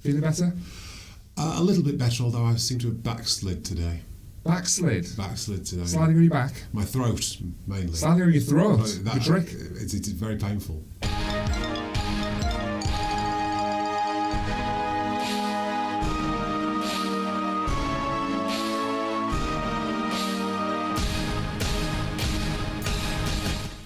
Feeling better? A little bit better, although I seem to have backslid today. Backslid? Backslid today. Sliding on your back? My throat, mainly. Sliding on your throat? Good trick. It's very painful.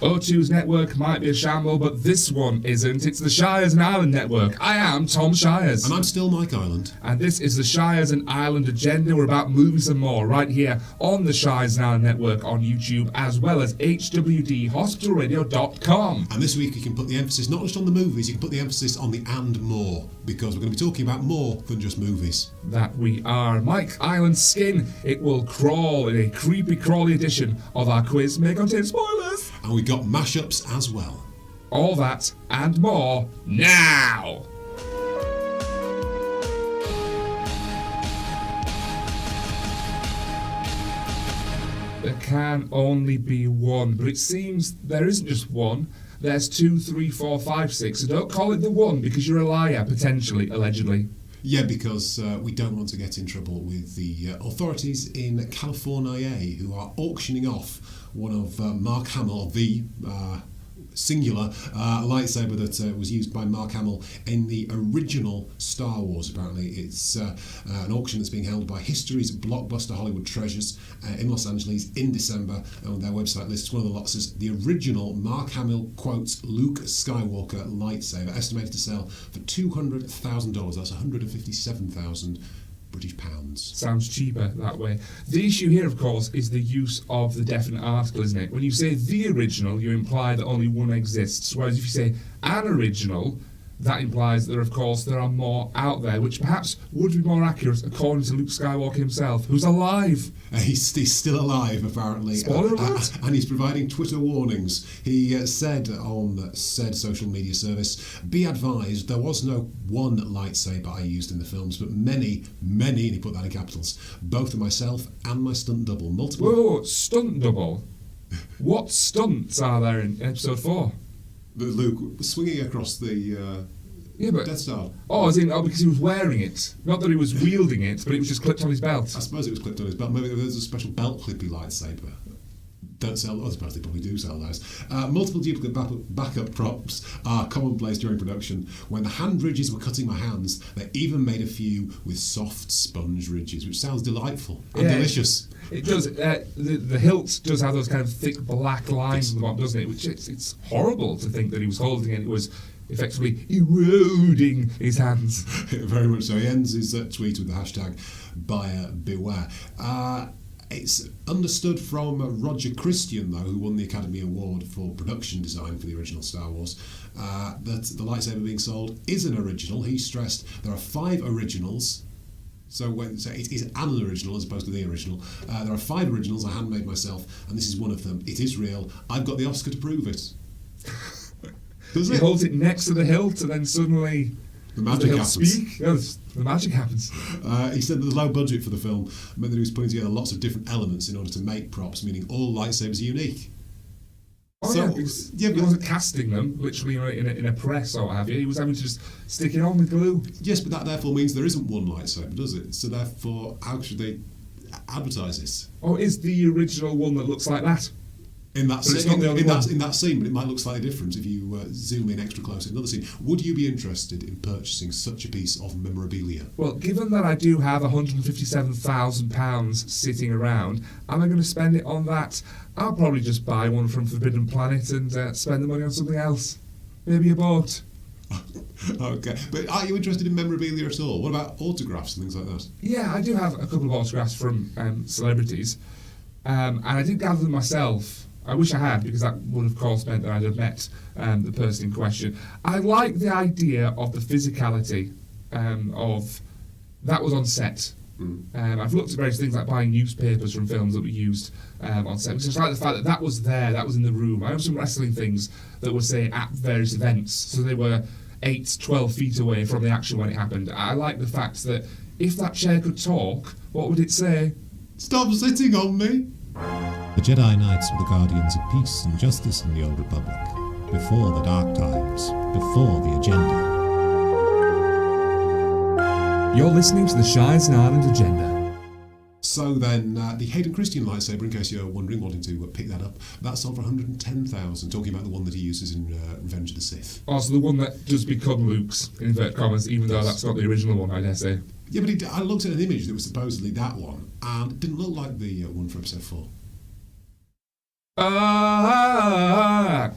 O2's network might be a shamble, but this one isn't. It's the Shires and Island network. I am Tom Shires. And I'm still Mike Island. And this is the Shires and Island agenda. We're about movies and more right here on the Shires and Island network on YouTube, as well as hwdhospitalradio.com. And this week you can put the emphasis not just on the movies, you can put the emphasis on the and more, because we're going to be talking about more than just movies. That we are. Mike Island's skin, it will crawl in a creepy crawly edition of our quiz, may contain spoilers. And we got mashups as well. All that and more now! There can only be one, but it seems there isn't just one. There's 2, 3, 4, 5, 6, so don't call it the one because you're a liar, potentially, allegedly. Yeah, because we don't want to get in trouble with the authorities in California who are auctioning off one of Mark Hamill, the singular lightsaber that was used by Mark Hamill in the original Star Wars. Apparently it's an auction that's being held by History's Blockbuster Hollywood Treasures in Los Angeles in December. On their website lists one of the lots as the original Mark Hamill quotes Luke Skywalker lightsaber, estimated to sell for $200,000. That's 157,000 British pounds. Sounds cheaper that way. The issue here, of course, is the use of the definite article, isn't it? When you say the original, you imply that only one exists, whereas if you say an original, that implies that, of course, there are more out there, which perhaps would be more accurate according to Luke Skywalker himself, who's alive. He's still alive, apparently. Spoiler alert. And he's providing Twitter warnings. He said on said social media service, "Be advised, there was no one lightsaber I used in the films, but many, and he put that in capitals, both of myself and my stunt double. Multiple..." Whoa, stunt double? What stunts are there in episode 4? Luke was swinging across the Death Star. Because he was wearing it. Not that he was wielding it, but it was just clipped on his belt. I suppose it was clipped on his belt. Maybe there's a special belt clippy lightsaber. Don't sell. I suppose they probably do sell those. Multiple duplicate backup props are commonplace during production. When the hand ridges were cutting my hands, they even made a few with soft sponge ridges, which sounds delightful and delicious. It does. The hilt does have those kind of thick black lines on the bottom, doesn't it? Which it's horrible to think that he was holding it. It was effectively eroding his hands. Very much so. He ends his tweet with the hashtag buyer beware. It's understood from Roger Christian, though, who won the Academy Award for production design for the original Star Wars, that the lightsaber being sold is an original. He stressed there are 5 originals. So it is an original as opposed to the original. There are 5 originals I handmade myself, and this is one of them. It is real. I've got the Oscar to prove it. He holds it next to the hilt, and then suddenly the magic happens. The magic happens. He said that the low budget for the film meant that he was putting together lots of different elements in order to make props, meaning all lightsabers are unique. He wasn't casting them, literally in a press or what have you. He was having to just stick it on with glue. Yes, but that therefore means there isn't one lightsaber, does it? So therefore, how should they advertise this? Oh, is the original one that looks like that? In that scene, but it might look slightly different if you zoom in extra close in another scene. Would you be interested in purchasing such a piece of memorabilia? Well, given that I do have £157,000 sitting around, am I going to spend it on that? I'll probably just buy one from Forbidden Planet and spend the money on something else. Maybe a boat. Okay, but are you interested in memorabilia at all? What about autographs and things like that? Yeah, I do have a couple of autographs from celebrities, and I did gather them myself. I wish I had, because that would of course meant that I'd have met the person in question. I like the idea of the physicality of that was on set. I've looked at various things like buying newspapers from films that were used on set, because I like the fact that was there, that was in the room. I have some wrestling things that were, say, at various events, so they were 8-12 feet away from the action when it happened. I like the fact that if that chair could talk, what would it say? Stop sitting on me! The Jedi Knights were the guardians of peace and justice in the Old Republic, before the Dark Times, before the Agenda. You're listening to the Shires and Ireland Agenda. So then, the Hayden Christian lightsaber, in case you're wondering, wanting to pick that up, that sold for 110,000, talking about the one that he uses in Revenge of the Sith. Also, the one that does become Luke's, in inverted commas, even though that's not the original one, I dare say. Yeah, but I looked at an image that was supposedly that one, and it didn't look like the one for episode 4. I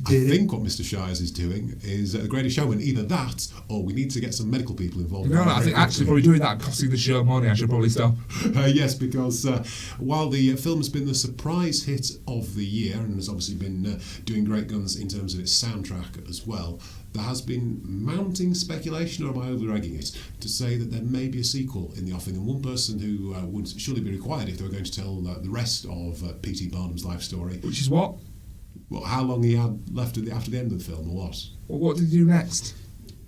think what Mr. Shires is doing is The Greatest Showman. Either that, or we need to get some medical people involved. No, I think actually probably doing that costing the show money. I should probably stop. Yes, because while the film has been the surprise hit of the year and has obviously been doing great guns in terms of its soundtrack as well, there has been mounting speculation, or am I over-egging it, to say that there may be a sequel in the offing. And one person who would surely be required if they were going to tell the rest of P.T. Barnum's life story. Which is what? Well, how long he had left after the end of the film, or what? Well, what did he do next?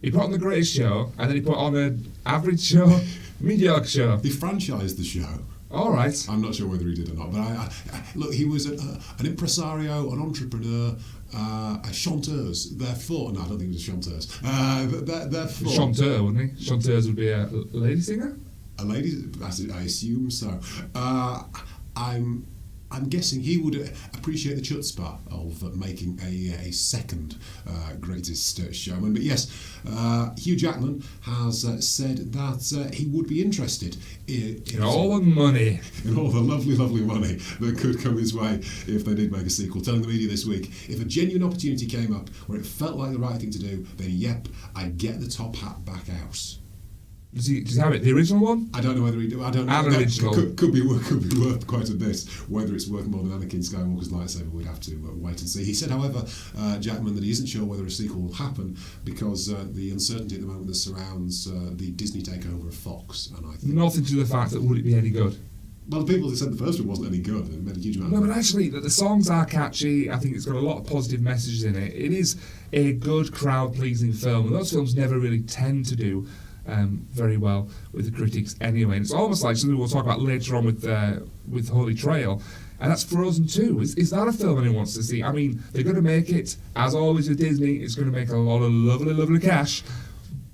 He put on The Greatest Show, and then he put on an average show, mediocre show. He franchised the show. All right. I'm not sure whether he did or not, but look, he was an impresario, an entrepreneur, a chanteuse. Therefore, no, I don't think he was a chanteuse. Therefore, Chanteur, wouldn't he? Chanteuse would be a lady singer? A lady, I assume so. I'm guessing he would appreciate the chutzpah of making a second Greatest Showman. But yes, Hugh Jackman has said that he would be interested in all the money. In all the lovely, lovely money that could come his way if they did make a sequel. Telling the media this week, if a genuine opportunity came up where it felt like the right thing to do, then yep, I'd get the top hat back out. Does he have it? The original one? I don't know whether he do. I don't know. Original. Could be worth quite a bit. Whether it's worth more than Anakin Skywalker's lightsaber, we'd have to wait and see. He said, however, Jackman, that he isn't sure whether a sequel will happen because the uncertainty at the moment that surrounds the Disney takeover of Fox. And I think nothing to the fact that would it be any good. Well, the people that said the first one wasn't any good. It made a huge amount. No, but actually, the songs are catchy. I think it's got a lot of positive messages in it. It is a good crowd-pleasing film, and those films never really tend to do very well with the critics anyway. And it's almost like something we'll talk about later on with Holy Trail, and that's Frozen 2. Is that a film anyone wants to see? I mean, they're going to make it, as always with Disney, it's going to make a lot of lovely, lovely cash,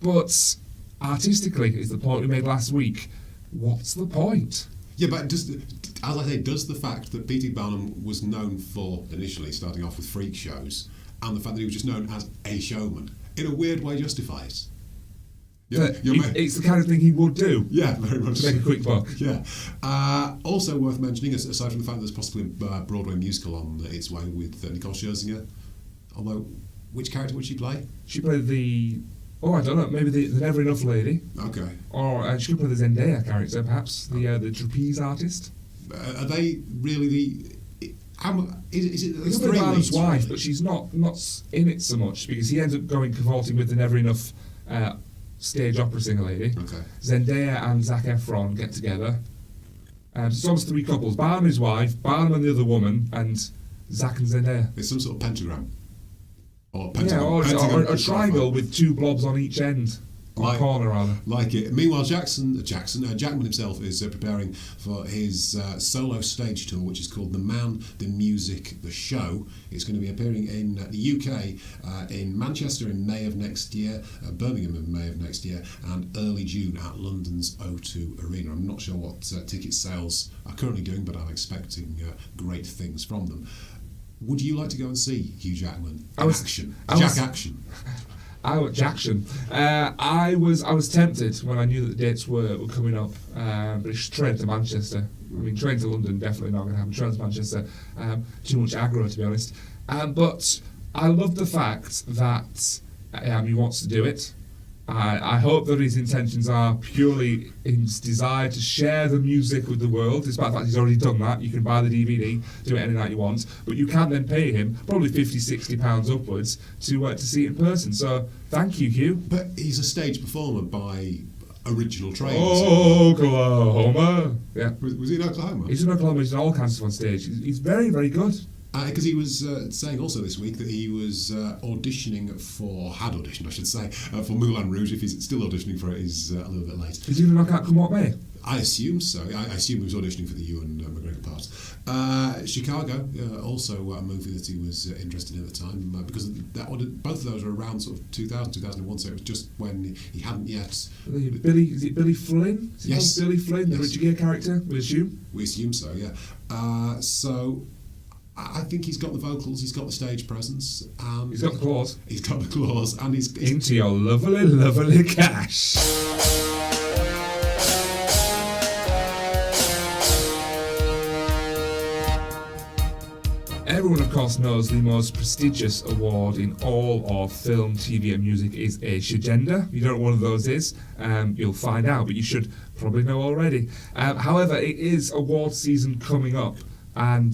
but artistically, is the point we made last week, what's the point? Yeah, but as I say, does the fact that P.T. Barnum was known for, initially, starting off with freak shows, and the fact that he was just known as a showman, in a weird way justify it? Yeah, it's the kind of thing he would do. Yeah, very much. To make a quick buck. Yeah. Also worth mentioning, aside from the fact that there's possibly a Broadway musical on its way with Nicole Scherzinger, although, which character would she play? She played I don't know, maybe the Never Enough Lady. Okay. Or she could play the Zendaya character, perhaps, the trapeze artist. Are they really is it It's Barnum's wife, but she's not in it so much, because he ends up cavorting with the Never Enough stage opera singer lady. Okay. Zendaya and Zac Efron get together. So it's almost 3 couples. Barnum his wife, Barnum and the other woman, and Zac and Zendaya. It's some sort of pentagram. Or a triangle with 2 blobs on each end. Corner, rather. Like it. Meanwhile, Jackman himself is preparing for his solo stage tour, which is called The Man, The Music, The Show. It's going to be appearing in the UK, in Manchester in May of next year, Birmingham in May of next year, and early June at London's O2 Arena. I'm not sure what ticket sales are currently doing, but I'm expecting great things from them. Would you like to go and see Hugh Jackman in action? Jackson. I was tempted when I knew that the dates were coming up. But it's train to Manchester. I mean, train to London, definitely not going to happen. Train to Manchester, too much aggro, to be honest. But I love the fact that he wants to do it. I hope that his intentions are purely in his desire to share the music with the world, despite the fact he's already done that. You can buy the DVD, do it any night you want, but you can then pay him probably £50-60 upwards to see it in person. So thank you, Hugh. But he's a stage performer by original training. Oklahoma. Yeah. Was he in Oklahoma? He's in Oklahoma. He's in all kinds of on stage. He's very, very good. Because he was saying also this week that he was had auditioned, I should say, for Moulin Rouge. If he's still auditioning for it, he's a little bit late. Is he going to knock out Come What May? I assume so. I assume he was auditioning for the Ewan McGregor part. Chicago, also a movie that he was interested in at the time, because both of those were around sort of 2000, 2001, so it was just when he hadn't yet... Is it Billy Flynn? Yes. Billy Flynn, the Yes. Richard Gere character, we assume? We assume so, yeah. So I think he's got the vocals, he's got the stage presence, and... He's got the claws. He's got the claws, and he's Into your lovely, lovely cash. Everyone, of course, knows the most prestigious award in all of film, TV and music is a Shagenda. You don't know what one of those is, you'll find out, but you should probably know already. However, it is award season coming up, and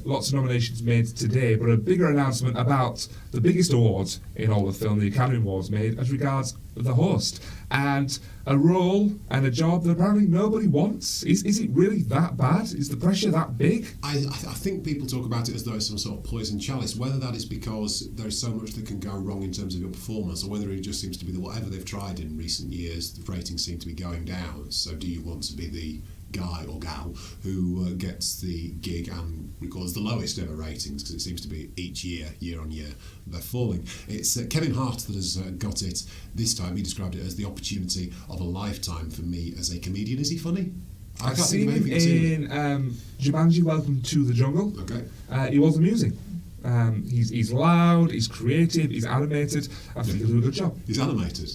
lots of nominations made today, but a bigger announcement about the biggest awards in all of film, the Academy Awards, made as regards the host, and a role and a job that apparently nobody wants. Is it really that bad? Is the pressure that big? I think people talk about it as though it's some sort of poison chalice, whether that is because there's so much that can go wrong in terms of your performance, or whether it just seems to be that whatever they've tried in recent years, the ratings seem to be going down. So do you want to be the guy or gal who gets the gig and records the lowest ever ratings, because it seems to be each year on year, they're falling. It's Kevin Hart that has got it this time. He described it as the opportunity of a lifetime for me as a comedian. Is he funny? I've seen him in Jumanji: Welcome to the Jungle. Okay. He was amusing. He's loud, he's creative, he's animated. I think he'll do a good job. He's animated.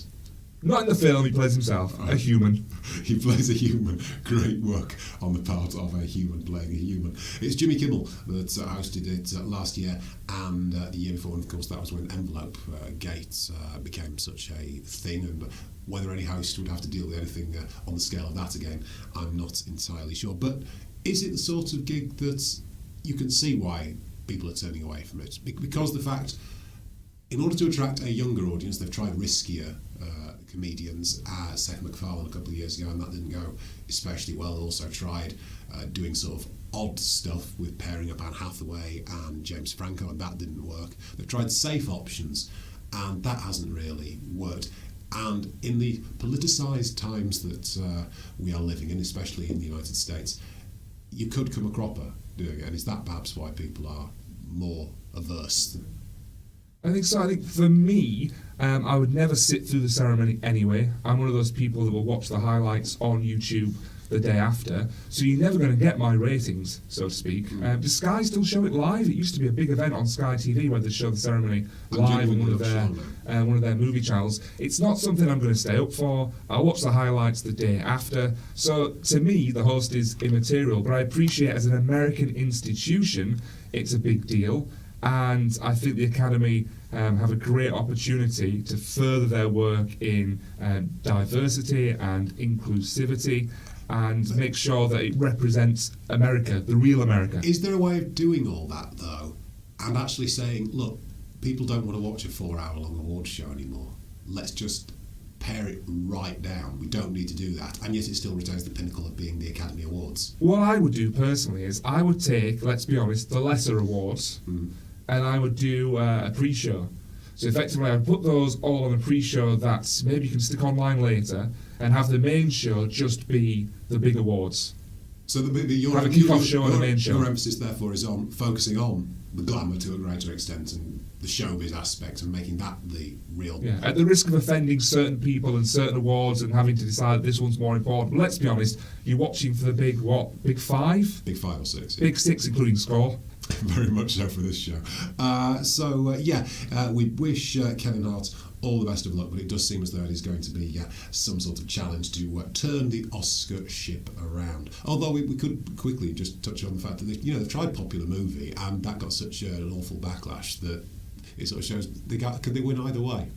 Not in the film, he plays himself, a human. He plays a human. Great work on the part of a human playing a human. It's Jimmy Kimmel that hosted it last year and the year before, and of course that was when Envelope Gate became such a thing, and whether any host would have to deal with anything on the scale of that again, I'm not entirely sure. But is it the sort of gig that you can see why people are turning away from it? Because the fact, in order to attract a younger audience, they've tried riskier comedians, Seth MacFarlane a couple of years ago, and that didn't go especially well. Also tried doing sort of odd stuff with pairing up Anne Hathaway and James Franco, and that didn't work. They've tried safe options, and that hasn't really worked. And in the politicised times that we are living in, especially in the United States, you could come a cropper doing it, and is that perhaps why people are more averse? I think so. I think for me, I would never sit through the ceremony anyway. I'm one of those people that will watch the highlights on YouTube the day after, so you're never going to get my ratings, so to speak. Does Sky still show it live? It used to be a big event on Sky TV where they show the ceremony live on one of their movie channels. It's not something I'm going to stay up for. I'll watch the highlights the day after. So to me, the host is immaterial, but I appreciate as an American institution, it's a big deal. And I think the Academy have a great opportunity to further their work in diversity and inclusivity and make sure that it represents America, the real America. Is there a way of doing all that, though, and actually saying, look, people don't want to watch a 4-hour-long awards show anymore. Let's just pare it right down. We don't need to do that. And yet it still retains the pinnacle of being the Academy Awards. What I would do personally is I would take, let's be honest, the lesser awards, and I would do a pre-show. So effectively I would put those all on a pre-show that maybe you can stick online later and have the main show just be the big awards. So your have a kick-off show and a main show. Your emphasis therefore is on focusing on the glamour to a greater extent and the showbiz aspect and making that the real... Yeah, at the risk of offending certain people and certain awards and having to decide this one's more important. But let's be honest, you're watching for the big, what, big five? Big 5 or 6. Big 6, including score. Very much so for this show. We wish Kevin Hart all the best of luck, but it does seem as though it is going to be some sort of challenge to turn the Oscar ship around. Although we could quickly just touch on the fact that they've tried Popular Movie, and that got such an awful backlash that it sort of shows could they win either way?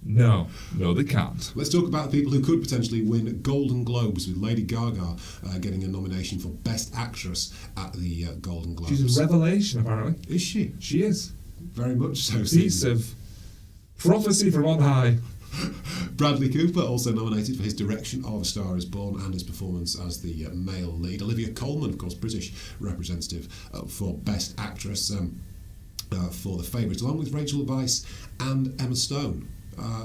No, they can't. Let's talk about the people who could potentially win Golden Globes, with Lady Gaga getting a nomination for Best Actress at the Golden Globes. She's a revelation, apparently. Is she? She is. Very much so. Piece of prophecy from on high. Bradley Cooper also nominated for his direction of A Star Is Born and his performance as the male lead. Olivia Colman, of course, British representative, for Best Actress for The Favourite, along with Rachel Weisz and Emma Stone.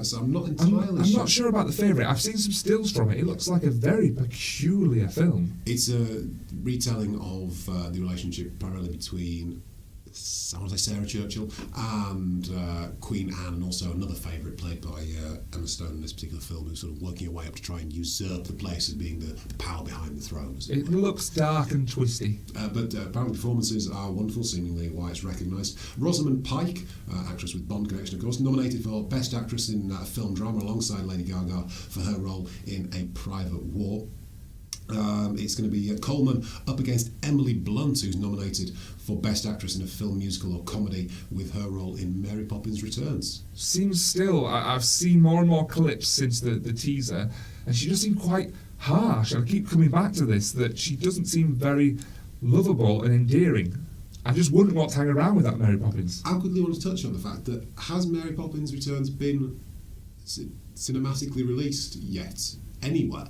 So I'm not entirely I'm not sure about the favourite. I've seen some stills from it. It looks like a very peculiar film. It's a retelling of the relationship primarily between Sarah Churchill and Queen Anne, and also another favourite played by Emma Stone in this particular film, who's sort of working her way up to try and usurp the place as being the power behind the throne. It looks dark and twisty. But apparently performances are wonderful, seemingly why it's recognised. Rosamund Pike, actress with Bond connection, of course, nominated for Best Actress in a Film Drama alongside Lady Gaga for her role in A Private War. It's going to be Coleman up against Emily Blunt, who's nominated for Best Actress in a Film, Musical or Comedy with her role in Mary Poppins Returns. Seems still, I've seen more and more clips since the teaser, and she does seem quite harsh. I keep coming back to this, that she doesn't seem very lovable and endearing. I just wouldn't want to hang around with that Mary Poppins. I quickly want to touch on the fact that has Mary Poppins Returns been cinematically released yet anywhere?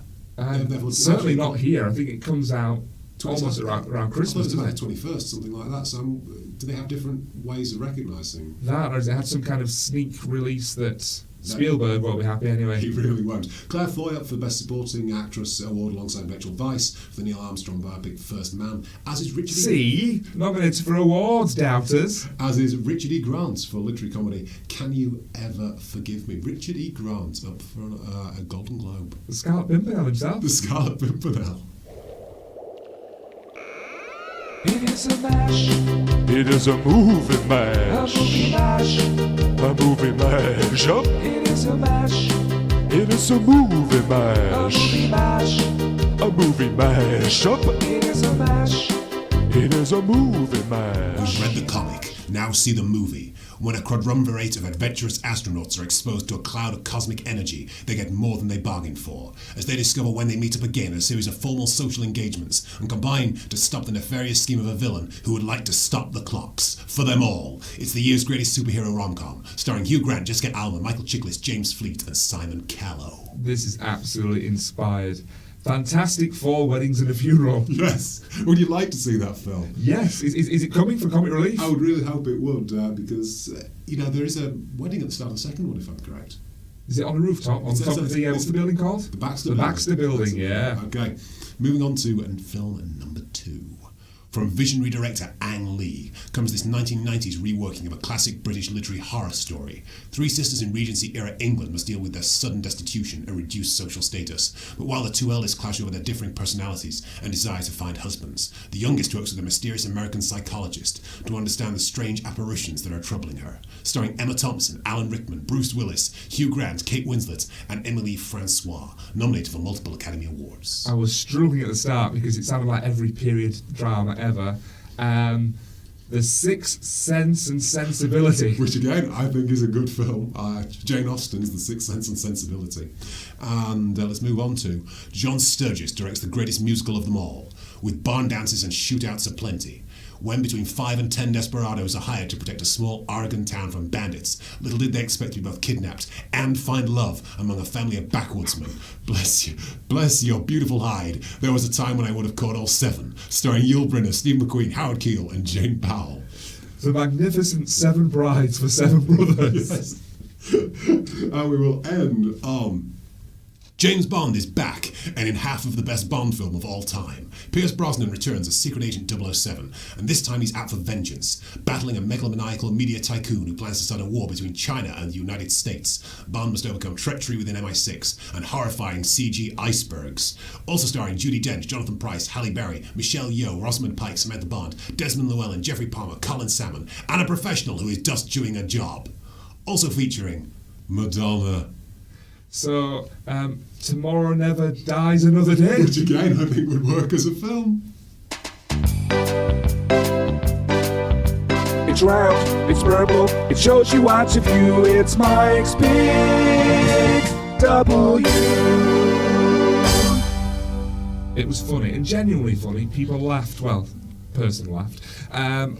Certainly not here. I think it comes out almost around Christmas, doesn't it? 21st, something like that. So do they have different ways of recognising that, or does it have some kind of sneak release that Spielberg won't be happy anyway? He really won't. Claire Foy up for the Best Supporting Actress award alongside Rachel Weisz for the Neil Armstrong biopic First Man, as is Richard See? Nominated for awards, doubters. As is Richard E. Grant for literary comedy Can You Ever Forgive Me? Richard E. Grant up for a Golden Globe. The Scarlet Pimpernel himself. The Scarlet Pimpernel. It is a mash. It is a movie mash. A movie mash. A movie mash up. It is a mash. It is a movie A mash. movie mash. A movie mash up. It is a mash. It is a movie mash. Read the comic, now see the movie. When a quadrumvirate of adventurous astronauts are exposed to a cloud of cosmic energy, they get more than they bargained for, as they discover when they meet up again a series of formal social engagements and combine to stop the nefarious scheme of a villain who would like to stop the clocks. For them all, it's the year's greatest superhero rom-com, starring Hugh Grant, Jessica Alba, Michael Chiklis, James Fleet and Simon Callow. This is absolutely inspired. Fantastic 4 weddings and a funeral. Yes. Would you like to see that film? Yes. Is it coming for comic relief? I would really hope it would, because, there is a wedding at the start of the second one, if I'm correct. Is it on a rooftop? On top of the, what's the building called? The Baxter The Building. Baxter Building, yeah. Okay. Moving on to film number 2. From visionary director Ang Lee comes this 1990s reworking of a classic British literary horror story. 3 sisters in Regency-era England must deal with their sudden destitution and reduced social status. But while the 2 eldest clash over their differing personalities and desire to find husbands, the youngest works with a mysterious American psychologist to understand the strange apparitions that are troubling her. Starring Emma Thompson, Alan Rickman, Bruce Willis, Hugh Grant, Kate Winslet, and Emily Francois, nominated for multiple Academy Awards. I was struggling at the start because it sounded like every period drama ever. The Sixth Sense and Sensibility. Which again, I think is a good film. Jane Austen's The Sixth Sense and Sensibility. And let's move on to John Sturges directs the greatest musical of them all, with barn dances and shootouts aplenty. When between 5 and 10 desperados are hired to protect a small Oregon town from bandits, little did they expect to be both kidnapped and find love among a family of backwoodsmen. Bless your beautiful hide. There was a time when I would have caught all 7, starring Yul Brynner, Steve McQueen, Howard Keel, and Jane Powell. The magnificent 7 brides for 7 brothers. Yes. And we will end on James Bond is back, and in half of the best Bond film of all time. Pierce Brosnan returns as Secret Agent 007, and this time he's out for vengeance, battling a megalomaniacal media tycoon who plans to start a war between China and the United States. Bond must overcome treachery within MI6 and horrifying CG icebergs. Also starring Judi Dench, Jonathan Pryce, Halle Berry, Michelle Yeoh, Rosamund Pike, Samantha Bond, Desmond Llewellyn, Jeffrey Palmer, Colin Salmon, and a professional who is just doing a job. Also featuring Madonna. So, Tomorrow Never Dies Another Day. Which again I think would work as a film. It's round, it's purple, it shows you what to view. It's Mike's Big W. It was funny, and genuinely funny. People laughed, well, person laughed.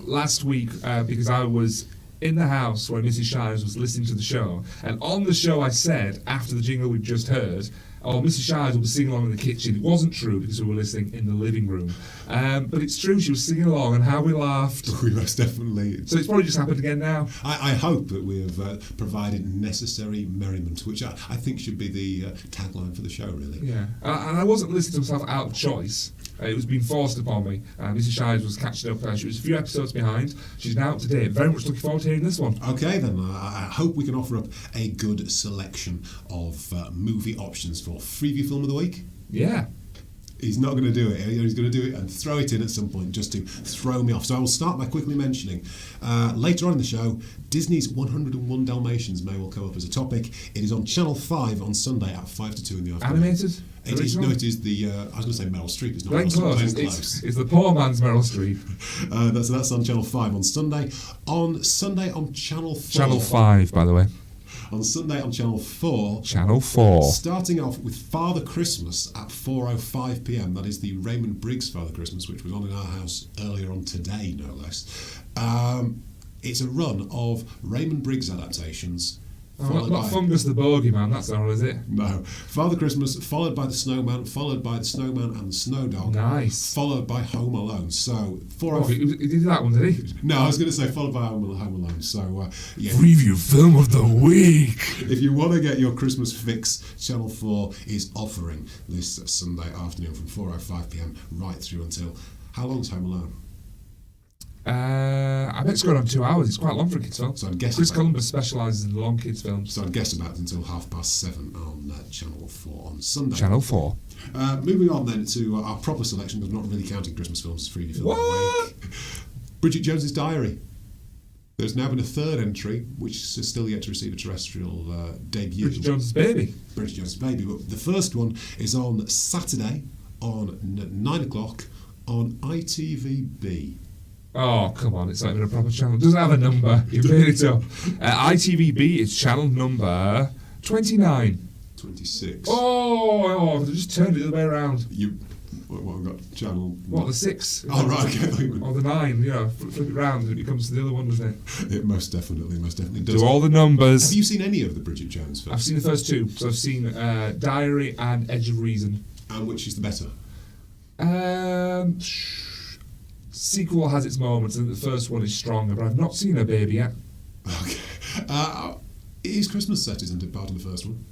Last week, because I was in the house where Mrs. Shires was listening to the show, and on the show I said, after the jingle we've just heard, or Mrs. Shires will be singing along in the kitchen. It wasn't true because we were listening in the living room. But it's true, she was singing along, and how we laughed. We most definitely. So it's probably just happened again now. I hope that we have provided necessary merriment, which I think should be the tagline for the show, really. Yeah, and I wasn't listening to myself out of choice. It was being forced upon me. Mrs. Shires was catching up. She was a few episodes behind. She's now up to date. Very much looking forward to hearing this one. Okay, then. I hope we can offer up a good selection of movie options for Freeview Film of the Week. Yeah. He's not going to do it. He's going to do it and throw it in at some point just to throw me off. So I will start by quickly mentioning later on in the show, Disney's 101 Dalmatians may well come up as a topic. It is on Channel 5 on Sunday at 5 to 2 in the afternoon. Animated? It is, no, it is the, I was going to say Meryl Streep. It's not Glenn Meryl Streep. Close. Glenn Close. It's the poor man's Meryl Streep. That's on Channel 5 on Sunday. On Sunday on Channel 4. Channel 5, by the way. On Sunday on Channel 4. Channel 4. Starting off with Father Christmas at 4:05 p.m. That is the Raymond Briggs Father Christmas, which was on in our house earlier on today, no less. It's a run of Raymond Briggs adaptations. Not Fungus the Bogeyman, that's all, is it? No. Father Christmas, followed by The Snowman, followed by The Snowman and the Snow Dog. Nice. Followed by Home Alone. So, he did that one, did he? No, I was going to say followed by Home Alone. So, yeah. Preview Film of the Week. If you want to get your Christmas fix, Channel 4 is offering this Sunday afternoon from 4:05 p.m. right through until... How long's Home Alone? I bet it's going on 2 hours. It's quite long for a kids' film. So I'm guessing Chris Columbus specialises in long kids' films. So I'm guessing about until 7:30 on Channel 4 on Sunday. Channel 4. Moving on then to our proper selection, but not really counting Christmas films as Freeview Film of the What? Week. Bridget Jones's Diary. There's now been a third entry, which is still yet to receive a terrestrial debut. Bridget Jones's Baby. Bridget Jones's Baby. But the first one is on Saturday on 9 o'clock on ITVB. Oh, come on, it's not even a proper channel. It doesn't have a number. You made it up. ITVB is channel number 29. 26. Oh, they just turned it the other way around. What I've got channel... What, the 6? Oh, right, okay. Or the 9, flip it round and it comes to the other one, doesn't it? It most definitely does. Do all the numbers. Have you seen any of the Bridget Jones films? I've seen the first two. So I've seen Diary and Edge of Reason. And which is the better? Sequel has its moments, and the first one is stronger, but I've not seen her baby yet. Okay. It is Christmas set, isn't it, part of the first one?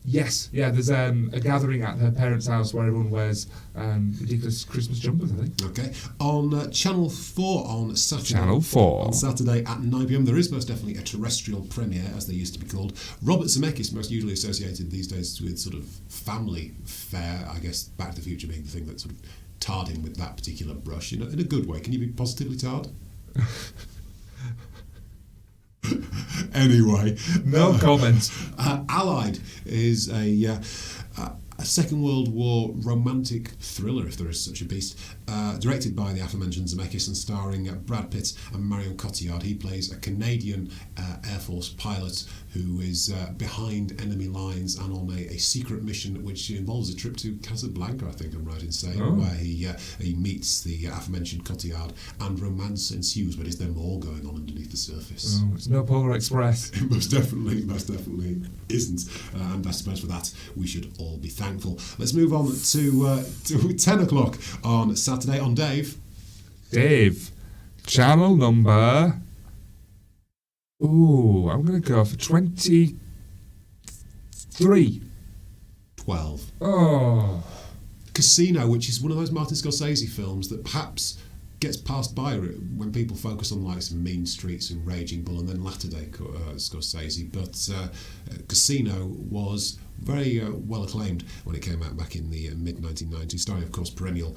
Yes, yeah, there's a gathering at her parents' house where everyone wears ridiculous Christmas jumpers, I think. Okay. On Channel 4 on Saturday. Channel 4. On Saturday at 9 p.m. there is most definitely a terrestrial premiere, as they used to be called. Robert Zemeckis, most usually associated these days with sort of family fare, I guess Back to the Future being the thing that sort of tarred him with that particular brush, in a good way. Can you be positively tarred? Anyway, no comment. Allied is a Second World War romantic thriller, if there is such a beast, directed by the aforementioned Zemeckis and starring Brad Pitt and Marion Cotillard. He plays a Canadian Air Force pilot who is behind enemy lines and on a secret mission which involves a trip to Casablanca, I think I'm right in saying, where he meets the aforementioned Cotillard and romance ensues, but is there more going on underneath the surface? Oh, it's no Polar Express. It most definitely isn't. And I suppose for that we should all be thankful. Let's move on to 10 o'clock on Saturday on Dave. Dave, channel number... Ooh, I'm going to go for 23. 12. Oh. Casino, which is one of those Martin Scorsese films that perhaps gets passed by when people focus on like some Mean Streets and Raging Bull and then latter day Scorsese, but Casino was very well acclaimed when it came out back in the mid-1990s, starring of course perennial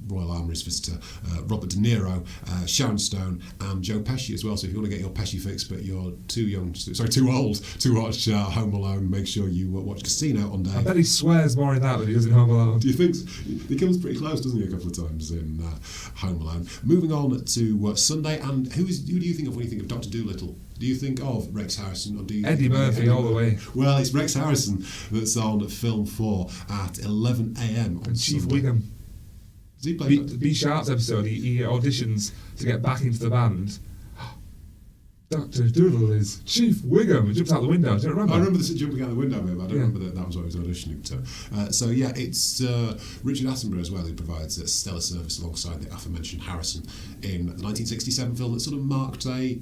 Royal Armouries visitor Robert De Niro, Sharon Stone and Joe Pesci as well. So if you want to get your Pesci fix but you're too old to watch Home Alone, make sure you watch Casino on Dave. I bet he swears more in that than he does in Home Alone. Do you think so? He comes pretty close, doesn't he, a couple of times in Home Alone. Moving on to Sunday, and who do you think of when you think of Dr. Dolittle? Do you think of Rex Harrison, or do you Eddie Murphy all the way? Well, it's Rex Harrison that's on Film 4 at 11 a.m. on And Chief Sunday. Wiggum. Does he play B Sharp's episode, he auditions to get back into the band. Dr. Doodle is Chief Wiggum. He jumps out the window. Do you remember? I remember this jumping out the window, but I don't Yeah. remember that was what he was auditioning to. So yeah, it's Richard Attenborough as well who provides a stellar service alongside the aforementioned Harrison in the 1967 film that sort of marked a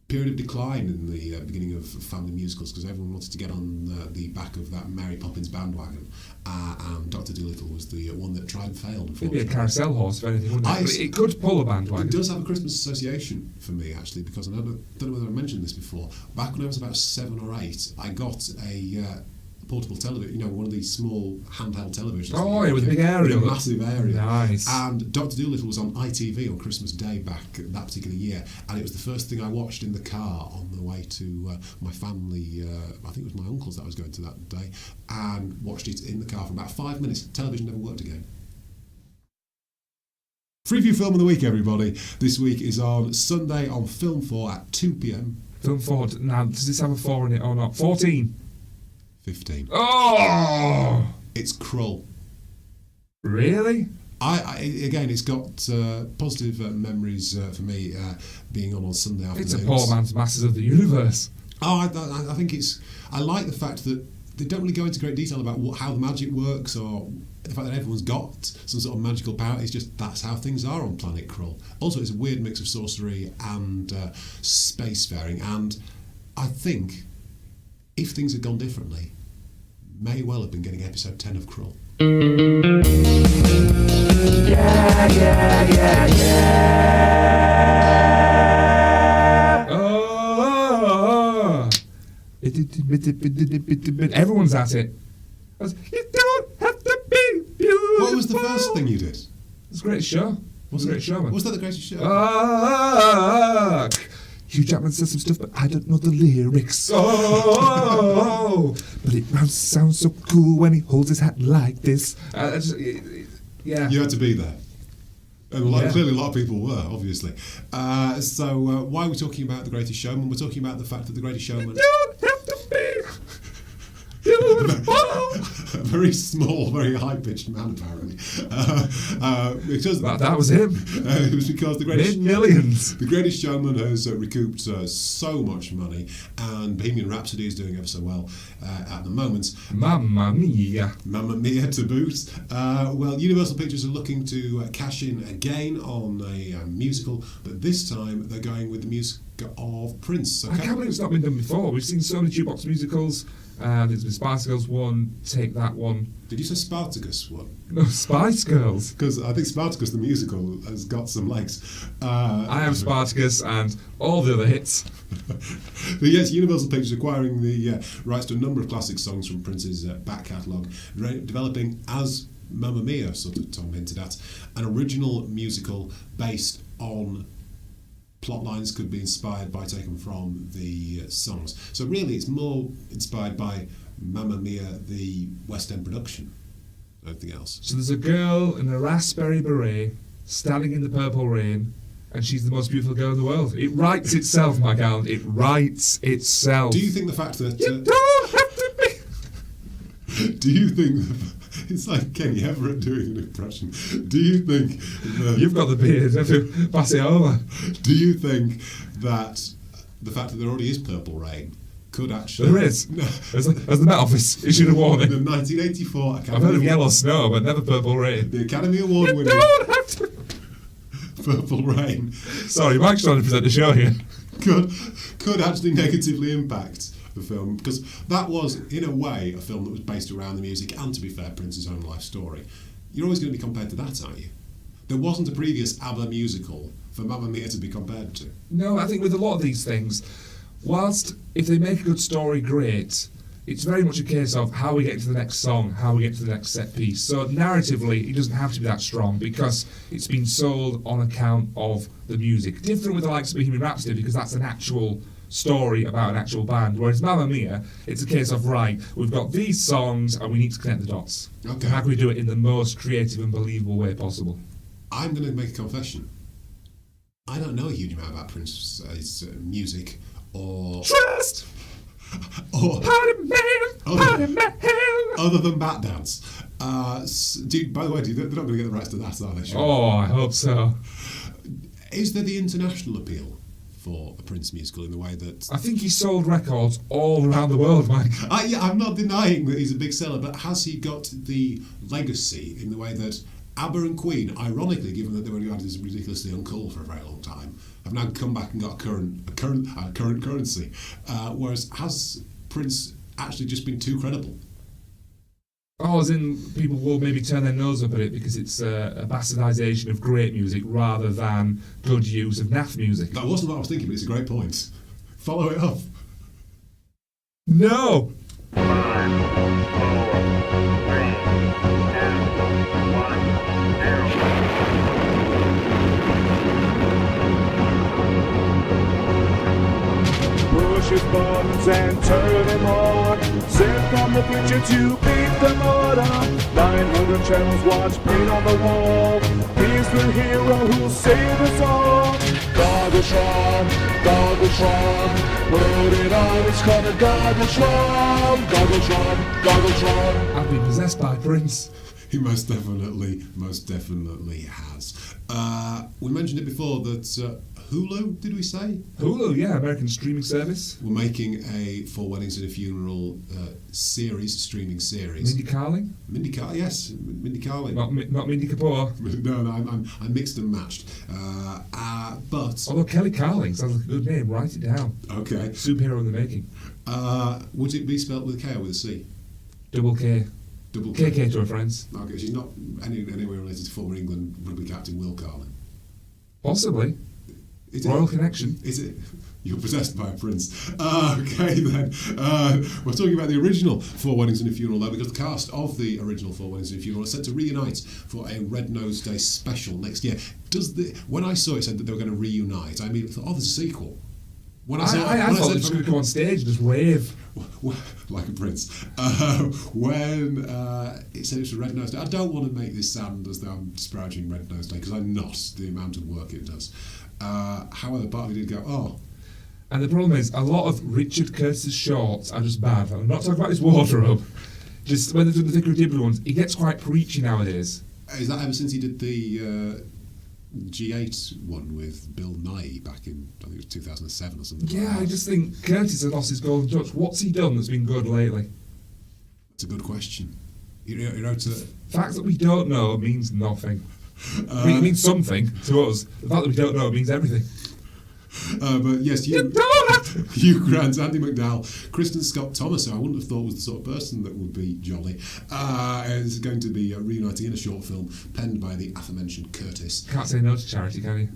period of decline in the beginning of family musicals because everyone wanted to get on the back of that Mary Poppins bandwagon, and Dr. Dolittle was the one that tried and failed. It'd be a carousel horse if anything, wouldn't it? But it could pull a bandwagon. It does have a Christmas association for me, actually, because I don't know whether I mentioned this before. Back when I was about 7 or 8, I got a portable television, one of these small handheld televisions. Oh, yeah, with a big aerial. With a massive aerial. Nice. And Dr. Dolittle was on ITV on Christmas Day back that particular year, and it was the first thing I watched in the car on the way to my family, I think it was my uncle's that I was going to that day, and watched it in the car for about 5 minutes. Television never worked again. Freeview Film of the Week, everybody. This week is on Sunday on Film 4 at 2 p.m. Film 4. Now, does this have a 4 in it or not? 14. 15. Oh! It's Krull. Really? Again, it's got positive memories for me being on Sunday afternoons. It's a poor man's Masters of the Universe. Oh, I think it's... I like the fact that they don't really go into great detail about how the magic works or the fact that everyone's got some sort of magical power. It's just that's how things are on Planet Krull. Also, it's a weird mix of sorcery and spacefaring, and I think if things had gone differently, may well have been getting episode 10 of Krull. Yeah, yeah, yeah, yeah. Oh! Everyone's at it. You don't have to be beautiful. What was the first thing you did? It's a great show. Was a great show, man. Was that the greatest show? Hugh Jackman says some stuff, but I don't know the lyrics. Oh, but it sounds so cool when he holds his hat like this. Yeah. You had to be there. And Yeah. clearly a lot of people were, obviously. So why are we talking about The Greatest Showman? We're talking about the fact that The Greatest Showman... You don't have to be beautiful. a very small, very high-pitched man, apparently. Because That was him. it was because The Greatest... Millions. The Greatest Showman has recouped so much money, and Bohemian Rhapsody is doing ever so well at the moment. Mamma mia. Mamma Mia to boot. Well, Universal Pictures are looking to cash in again on a musical, but this time they're going with the music of Prince. So I can't believe it's not been done before. We've seen so many jukebox musicals. There's been Spice Girls one, Take That one. Did you say Spartacus one? No, Spice Girls. Because I think Spartacus the musical has got some legs. I am Spartacus and all the other hits. But yes, Universal Pictures acquiring the rights to a number of classic songs from Prince's back catalogue, developing, as Mamma Mia sort of Tom hinted at, an original musical based on plot lines could be inspired by taken from the songs. So really it's more inspired by Mamma Mia, the West End production, anything else. So there's a girl in a raspberry beret standing in the purple rain, and she's the most beautiful girl in the world. It writes itself, my gal. It writes itself. Do you think the fact that... You don't have to be... Do you think... It's like Kenny Everett doing an impression. Do you think... You've got the beard. Have to pass it over. Do you think that the fact that there already is Purple Rain could actually... There is. No. As the Met Office issued a warning. The 1984 Academy... I've heard of Yellow Snow, but never Purple Rain. The Academy Award You winning don't have to... Purple Rain Sorry, Mike's trying to present the show here. could actually negatively impact the film, because that was, in a way, a film that was based around the music and, to be fair, Prince's own life story. You're always going to be compared to that, aren't you? There wasn't a previous ABBA musical for Mamma Mia to be compared to. No, I think with a lot of these things, whilst if they make a good story, great, it's very much a case of how we get to the next song, how we get to the next set piece. So narratively, it doesn't have to be that strong because it's been sold on account of the music. Different with the likes of Bohemian Rhapsody because that's an actual story about an actual band, whereas Mamma Mia, it's a case of, right, we've got these songs and we need to connect the dots. Okay. How can we do it in the most creative and believable way possible? I'm going to make a confession. I don't know a huge amount about Prince's music or... Trust! or Party man! Party man! other than Bat Dance. By the way, they're not going to get the rights to that, are they? Sure. Oh, I hope so. Is there the international appeal for a Prince musical in the way that... I think he sold records all around the world, Mike. I'm not denying that he's a big seller, but has he got the legacy in the way that ABBA and Queen, ironically, given that they were regarded as ridiculously uncool for a very long time, have now come back and got a current currency? Whereas has Prince actually just been too credible? Oh, as in people will maybe turn their nose up at it because it's a bastardisation of great music rather than good use of naff music. That wasn't what I was thinking, but it's a great point. Follow it up. No! 5, 4, 3, 2, 1, 0. Push his buttons and turn him on. Send from the future to beat the modern. 900 channels watch paint on the wall. He's the hero who'll save us all. Goggletron, Goggletron, put it on, it's called a Goggletron. Goggletron, Goggletron. I've been possessed by Prince. He most definitely has. We mentioned it before that Hulu, did we say? Hulu, yeah, American streaming service. We're making a For Weddings and a Funeral streaming series. Mindy Kaling? Mindy Kaling. Not Mindy Kapoor. No, I mixed and matched. But Although Kelly Carling sounds like a good name, write it down. okay, Superhero in the making. would it be spelled with a K or with a C? Double K. Double K. KK to her friends. Okay, she's not anywhere related to former England rugby captain Will Carling. Possibly. Is Royal it? connection. Is it? You're possessed by a prince. Okay then. We're talking about the original Four Weddings and a Funeral though, because the cast of the original Four Weddings and a Funeral are set to reunite for a Red Nose Day special next year. When I saw it said that they were going to reunite, I immediately thought, oh, there's a sequel. I thought they were just going to come on stage and just wave. Like a prince. When it said it was a Red Nose Day, I don't want to make this sound as though I'm disparaging Red Nose Day, because I'm not, the amount of work it does. However, part of me did go, oh. And the problem is, a lot of Richard Curtis's shorts are just bad. I'm not talking about his wardrobe. Just when they're doing the thicker deeper ones, he gets quite preachy nowadays. Is that ever since he did the G8 one with Bill Nye back in, I think it was 2007 or something? Yeah, like that? I just think Curtis has lost his golden touch. What's he done that's been good lately? It's a good question. You know, to... The fact that we don't know means nothing. It means something to us. The fact that we don't know means everything. But yes, You don't! Hugh Grant, Andy McDowell, Kristen Scott Thomas, who I wouldn't have thought was the sort of person that would be jolly, is going to be reuniting in a short film penned by the aforementioned Curtis. Can't say no to charity, can you?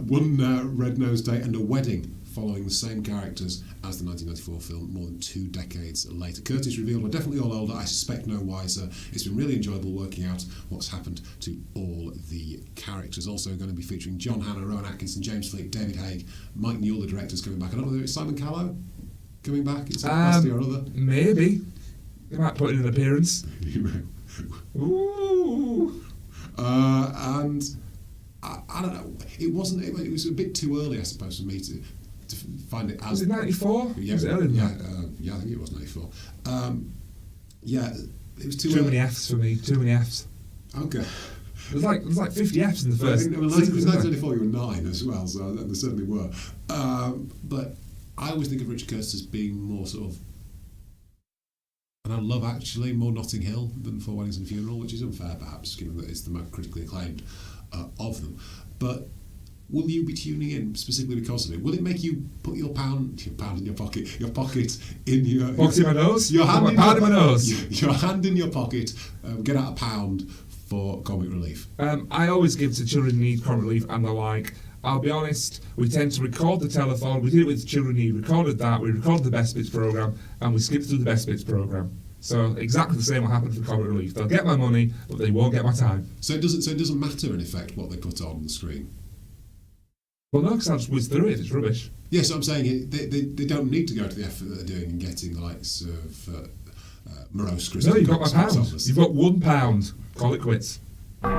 One Red Nose Day and a wedding following the same characters as the 1994 film more than 2 decades later. Curtis revealed we're definitely all older, I suspect no wiser. It's been really enjoyable working out what's happened to all the characters. Also going to be featuring John Hannah, Rowan Atkinson, James Fleet, David Haig, Mike Newell, the director's coming back. I don't know whether it's Simon Callow coming back in some capacity or other. Maybe. They might put in an appearance. Ooh. And I don't know. It was a bit too early, I suppose, for me to find it as... Was it 94? Yeah, Was it earlier than yeah, I think it was 94. Yeah, it was too Too early. many Fs for me. Too many Fs. Okay. There's like 50 Fs in the Well, I first. think, well, sequence, it was isn't there? 1994, you were 9 as well, so there certainly were. But I always think of Richard Curtis as being more sort of, and I love actually more Notting Hill than Four Weddings and a Funeral, which is unfair perhaps, given that it's the most critically acclaimed of them. But will you be tuning in specifically because of it? Will it make you put your pound in your pocket in your... Box in my nose? Your hand My in pound in your, my nose. your hand in your pocket, get out a pound for comic relief. I always give to Children in Need, Comic Relief and the like. I'll be honest, we tend to record the telethon. We did it with Children in Need, recorded that, we recorded the Best Bits programme, and we skipped through the Best Bits programme. So exactly the same will happen for Comic Relief. They'll get my money, but they won't get my time. So it doesn't matter in effect what they put on the screen. Well, no, because I'll just whiz through it if it's rubbish. Yes, I'm saying they don't need to go to the effort that they're doing in getting the likes of morose Christian. No, you've got my Cox pound. office. You've got £1. Call it quits. You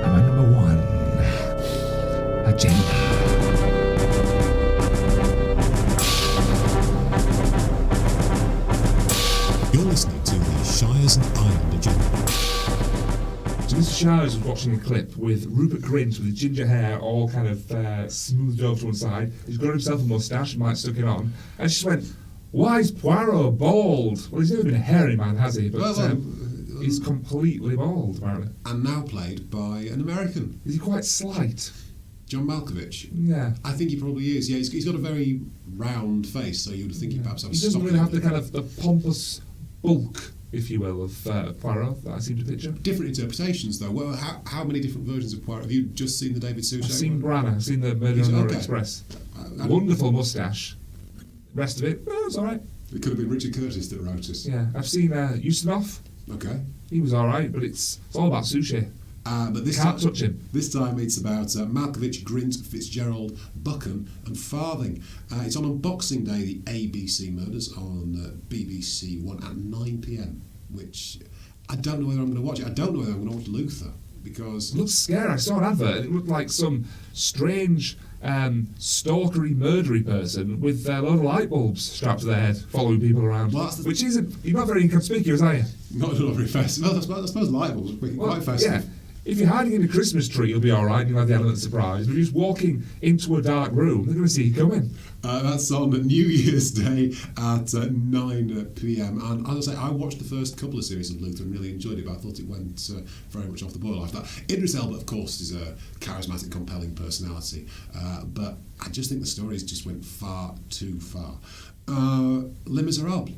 are my number one agenda. listening to the Shires and Ireland Agenda. So Mr. Shires was watching a clip with Rupert Grint with his ginger hair all kind of smoothed over to one side. He's got himself a moustache and might stuck it on. And she just went, why is Poirot bald? Well, he's never been a hairy man, has he? But he's completely bald, apparently. And now played by an American. Is he quite slight? John Malkovich. Yeah. I think he probably is. Yeah, he's got a very round face, so you would think he perhaps have a He doesn't stocky really have the lip. kind of the pompous bulk, if you will, of Poirot that I seem to picture. Different interpretations, though. Well, how many different versions of Poirot? Have you just seen the David Suchet I've seen one? Branagh, I've seen the Murder on the Orient Okay. Express. And Wonderful moustache. Rest of it, it's all right. it could have been Richard Curtis that wrote it. Yeah, I've seen Ustinov. Okay. He was all right, but it's all about sushi. But this Can't time, touch him. This time it's about Malkovich, Grint, Fitzgerald, Buchan and Farthing. It's on Boxing Day, the ABC Murders on BBC One at 9 p.m, which I don't know whether I'm going to watch it. I don't know whether I'm going to watch Luther, because... It looked scary. I saw an advert and it looked like some strange stalkery, murdery person with a load of light bulbs strapped to their head, following people around. Well, that's the- Which isn't... You're not very inconspicuous, are you? Not very festive. Well, I suppose light bulbs are quite festive. Yeah. If you're hiding in a Christmas tree, you'll be all right. You'll have the element of surprise. But if you're just walking into a dark room, they're going to see you coming. That's on New Year's Day at 9 p.m. And as I say, I watched the first couple of series of Luther and really enjoyed it, but I thought it went very much off the boil after that. Idris Elba, of course, is a charismatic, compelling personality, but I just think the stories just went far too far. Les Miserables.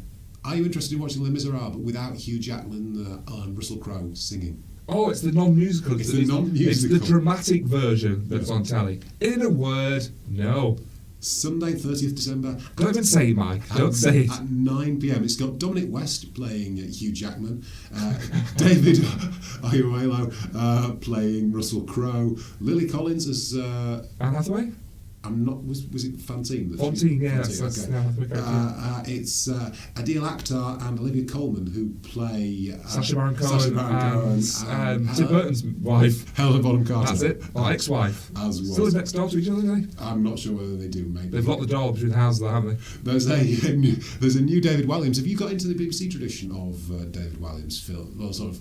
Are you interested in watching Les Miserables without Hugh Jackman and Russell Crowe singing? Oh, it's the non-musical. It's the non-musical. It's the dramatic version that's on telly. In a word, no. Sunday, 30th December. Don't even say it, Mike. Don't say it. At 9 p.m. It's got Dominic West playing Hugh Jackman, David Oyelowo playing Russell Crowe, Lily Collins as... Anne Hathaway? I'm not... Was it Fantine? Fantine, yeah. That's okay. Anne Hathaway character. It's Adil Akhtar and Olivia Colman who play... Sacha Baron Sacha Cohen Baron and Tim Burton's wife. Helena Bonham Carter. That's it. Or ex-wife. As was. Still live next door to each other, do they? I'm not sure whether they do, maybe. They've locked the door between the houses, though, haven't they? There's a new David Walliams. Have you got into the BBC tradition of David Walliams film? Or sort of,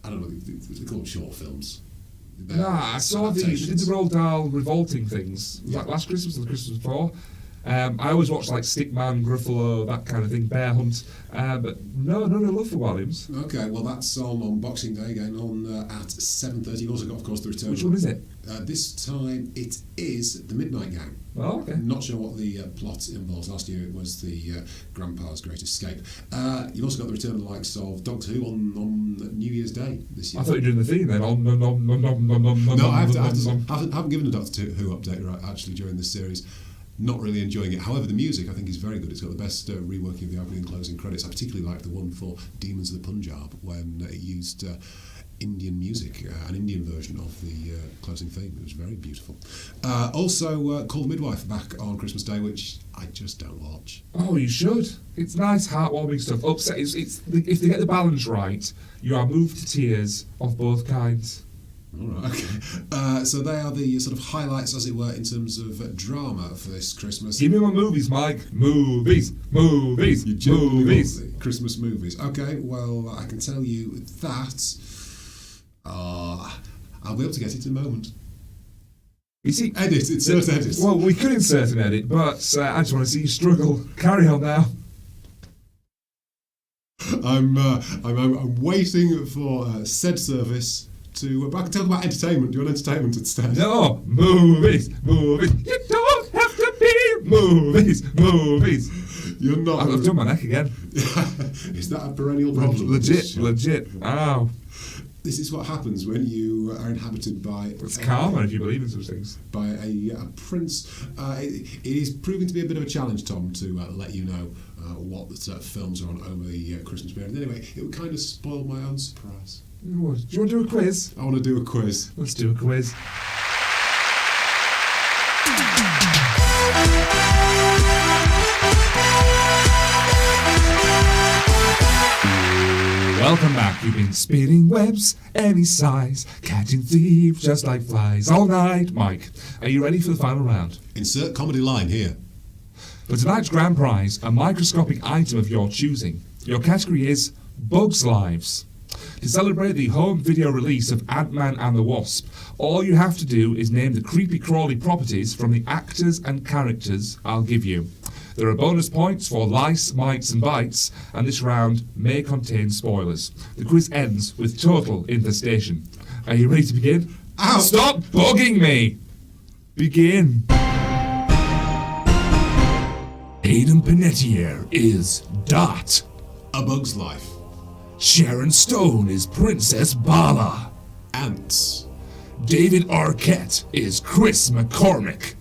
I don't know, they call them short films. I saw they did the Roald Dahl revolting things. Was that last Christmas or the Christmas before? I always watch like Stickman, Gruffalo, that kind of thing, Bear Hunt. But no love for Williams. Okay, well that's on Boxing Day again at 7:30. You've also got, of course, the return. Which one is it? This time it is The Midnight Gang. Oh, okay. I'm not sure what the plot involves. Last year it was the Grandpa's Great Escape. You've also got the return of the likes of Doctor Who on New Year's Day this year. I thought you were doing the theme then. No, I haven't given a Doctor Who update actually during this series. Not really enjoying it. However, the music I think is very good. It's got the best reworking of the opening and closing credits. I particularly like the one for Demons of the Punjab when it used Indian music, an Indian version of the closing theme. It was very beautiful. Also, Call the Midwife back on Christmas Day, which I just don't watch. Oh, you should. It's nice, heartwarming stuff. Upset. If they get the balance right, you are moved to tears of both kinds. All right, okay. So they are the sort of highlights, as it were, in terms of drama for this Christmas. Give me my movies, Mike. Movies. You generally want the Christmas movies. Okay, well, I can tell you that I'll be able to get it in a moment. You see, Insert edit. Well, we could insert an edit, but I just want to see you struggle. Carry on now. I'm waiting for said service to. But I can talk about entertainment. Do you want entertainment instead? No, movies. You don't have to be movies. You're not. I've done my neck again. Is that a perennial problem? Legit. Ow. This is what happens when you are inhabited by... It's karma if you believe in such things. By a prince. It is proving to be a bit of a challenge, Tom, to let you know what films are on over the Christmas period. Anyway, it would kind of spoil my own surprise. Do you want to do a quiz? I want to do a quiz. Let's do a quiz. Welcome back. You've been spinning webs any size, catching thieves just like flies all night. Mike, are you ready for the final round? Insert comedy line here. For tonight's grand prize, a microscopic item of your choosing, Your category is Bugs Lives. To celebrate the home video release of Ant-Man and the Wasp, all you have to do is name the creepy crawly properties from the actors and characters I'll give you. There are bonus points for lice, mites and bites, and this round may contain spoilers. The quiz ends with total infestation. Are you ready to begin? Ow! Stop bugging me! Begin. Aidan Panettiere is Dot. A Bug's Life. Sharon Stone is Princess Bala. Ants. David Arquette is Chris McCormick.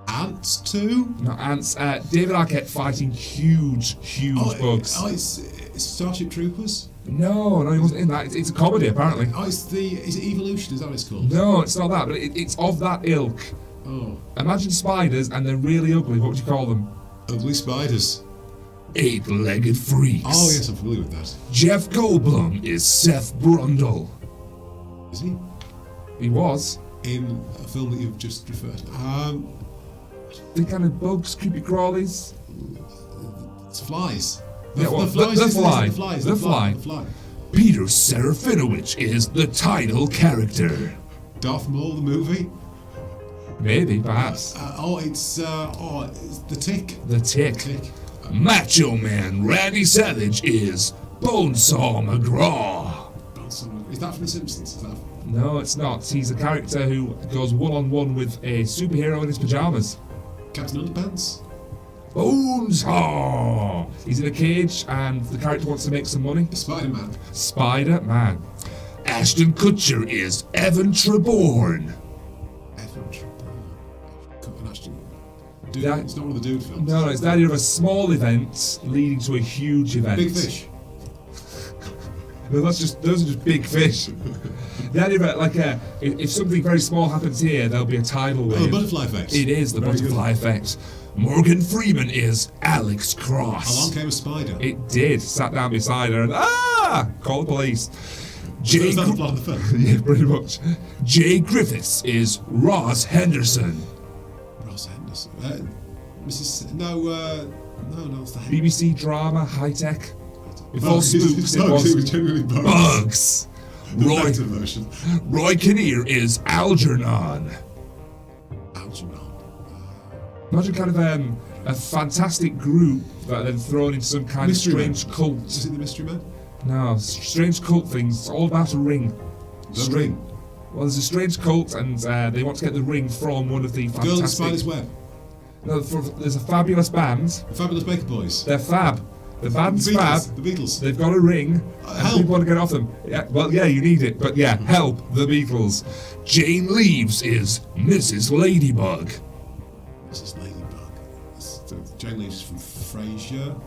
Ants 2? No, ants. David Arquette fighting huge bugs. It's Starship Troopers? No, he wasn't in that. It's a comedy, apparently. Is it Evolution? Is that what it's called? No, it's not that, but it's of that ilk. Oh. Imagine spiders and they're really ugly. What would you call them? Ugly spiders. Eight-legged freaks. Oh, yes, I'm familiar with that. Jeff Goldblum is Seth Brundle. Is he? He was. In a film that you've just referred to. The kind of bugs, creepy crawlies. It's flies. The fly. Peter Serafinowicz is the title character. Darth Maul, the movie? Maybe, perhaps. It's The Tick. The Tick. Macho Man Randy Savage is Bonesaw McGraw. Is that from The Simpsons? No, it's not. He's a character who goes one-on-one with a superhero in his pajamas. Captain Underpants? Bonesaw! He's in a cage and the character wants to make some money. Spider-Man. Spider-Man. Ashton Kutcher is Evan Treborn. Evan Treborn. Ashton. Dude, Yeah. it's not one of the Dude films. No, it's the idea of a small event leading to a huge event. Big Fish. No, those are just big fish. The idea of if something very small happens here, there'll be a tidal wave. Oh, the butterfly effect. It is the butterfly effect. Morgan Freeman is Alex Cross. Along came a spider. It did. Sat down beside her and call the police. Was that the plot of the film? Yeah, pretty much. Jay Griffiths is Ross Henderson. Ross Henderson. No, it's the BBC drama, high tech. Before Bugs. spooks, it Bugs, was genuinely Bugs. Bugs. The Roy, better version. Roy Kinnear is Algernon. Algernon. Imagine kind of a fantastic group that are then thrown into some kind Mystery of Man. strange cult. Is it the Mystery Man? No, strange cult things. It's all about a ring. The Ring. Well, there's a strange cult, and they want to get the ring from one of the fantastic. Girl in Spider's Web. No, there's a fabulous band. The Fabulous Baker Boys. They're fab. The band's The fab. Beatles. The Beatles. They've got a ring, and help. people want to get off them. Yeah, well, yeah, you need it, but yeah, help the Beatles. Jane Leaves is Mrs. Ladybug. Mrs. Ladybug. Jane Leaves from Frasier.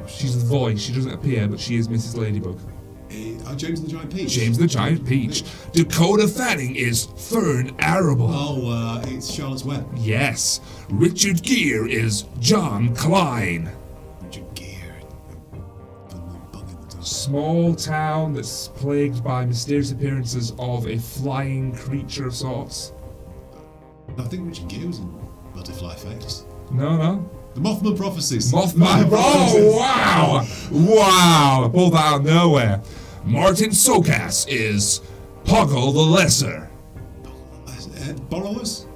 She's the voice. She doesn't appear, but she is Mrs. Ladybug. James and the Giant Peach. James the Giant Peach. Dakota Fanning is Fern Arable. Oh, it's Charlotte's Web. Yes. Richard Gere is John Klein. Richard Gere. Bug in the dust. Small town that's plagued by mysterious appearances of a flying creature of sorts. I think Richard Gere was in Butterfly Effect. No. The Mothman Prophecies. Mothman. Oh, wow! Wow! I pulled that out of nowhere. Martin Sokas is Poggle the Lesser. Borrowers?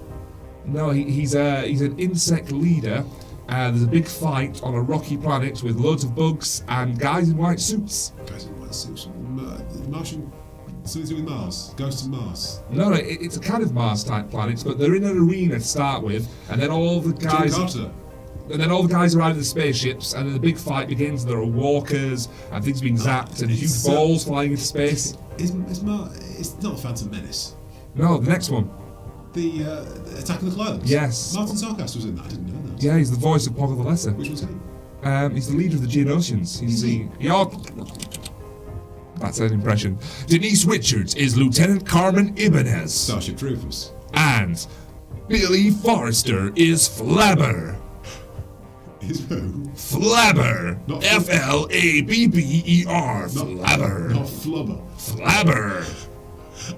No, he's an insect leader. There's a big fight on a rocky planet with loads of bugs and guys in white suits. Guys in white suits. Martian. Something to do with Mars. Ghosts of Mars. No, it's a kind of Mars-type planet, but they're in an arena to start with, and then all the guys... Jim Carter. And then all the guys arrive in the spaceships, and then the big fight begins. There are walkers, and things being zapped, and huge balls flying into space. It's not Phantom Menace. No, the next one. The Attack of the Clones. Yes. Martin Sarkas was in that. I didn't know that. Yeah, he's the voice of Poggle the Lesser. Which was he? He's the leader of the Geonosians. He's the... That's an impression. Denise Richards is Lieutenant Carmen Ibanez. Starship Troopers. And Billy Forrester is Flabber. Is who? Flabber. Not Flabber. Flabber. Not Flubber. Flabber.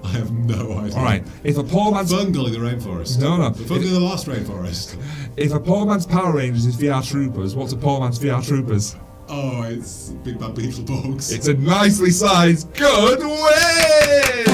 I have no idea. Alright, if a poor man's... Fungal in the rainforest. No. The fungal in the last rainforest. If a poor man's Power Rangers is VR Troopers, what's a poor man's VR Troopers? Oh, it's Big Bad Beetleborgs. It's a nicely sized good win!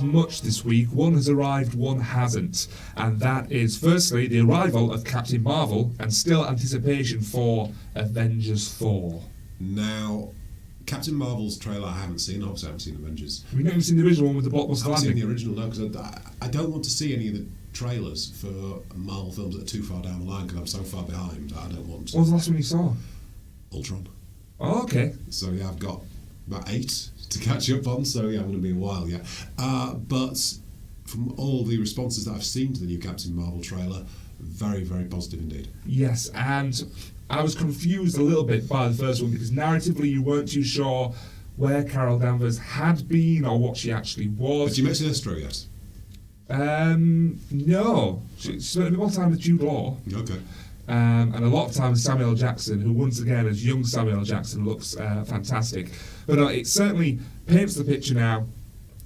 Much this week. One has arrived, one hasn't, and that is firstly the arrival of Captain Marvel and still anticipation for Avengers 4. Now, Captain Marvel's trailer I haven't seen. Obviously, I haven't seen Avengers. We've never seen the original one with the blockbuster I haven't seen landing. the original, no, because I don't want to see any of the trailers for Marvel films that are too far down the line because I'm so far behind. I don't want to. What was the last one you saw? Ultron. Oh, okay. So yeah, I've got about 8 to catch up on, so yeah, I'm going to be a while yet. But from all the responses that I've seen to the new Captain Marvel trailer, very, very positive indeed. Yes, and I was confused a little bit by the first one because narratively you weren't too sure where Carol Danvers had been or what she actually was. But you met Sinestro yet? No. She spent a bit more time with Jude Law. Okay. And a lot of time with Samuel L. Jackson, who once again, as young Samuel L. Jackson, looks fantastic. But it certainly paints the picture now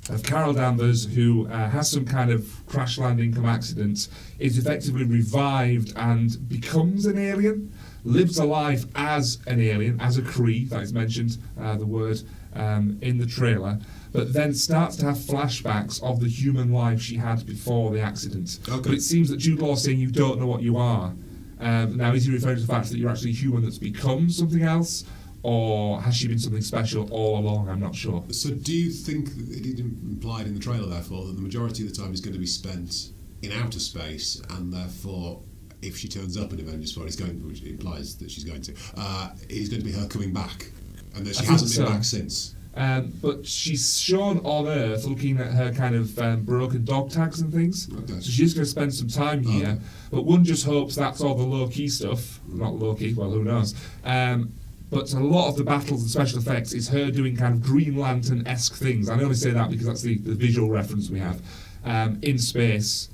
of Carol Danvers, who has some kind of crash landing come accident, is effectively revived and becomes an alien, lives a life as an alien, as a Kree, that is mentioned, the word, in the trailer, but then starts to have flashbacks of the human life she had before the accident. Okay. But it seems that Jude Law is saying you don't know what you are. Now, is he referring to the fact that you're actually human that's become something else? Or has she been something special all along? I'm not sure. So do you think that it implied in the trailer, therefore, that the majority of the time is going to be spent in outer space, and therefore, if she turns up in Avengers 4, which implies that she's going to, it's going to be her coming back, and that she hasn't been back since? But she's shown on Earth looking at her kind of broken dog tags and things. Okay. So she's going to spend some time here. But one just hopes that's all the low-key stuff. Not low-key, well, who knows. But a lot of the battles and special effects is her doing kind of Green Lantern-esque things. I only say that because that's the visual reference we have in space.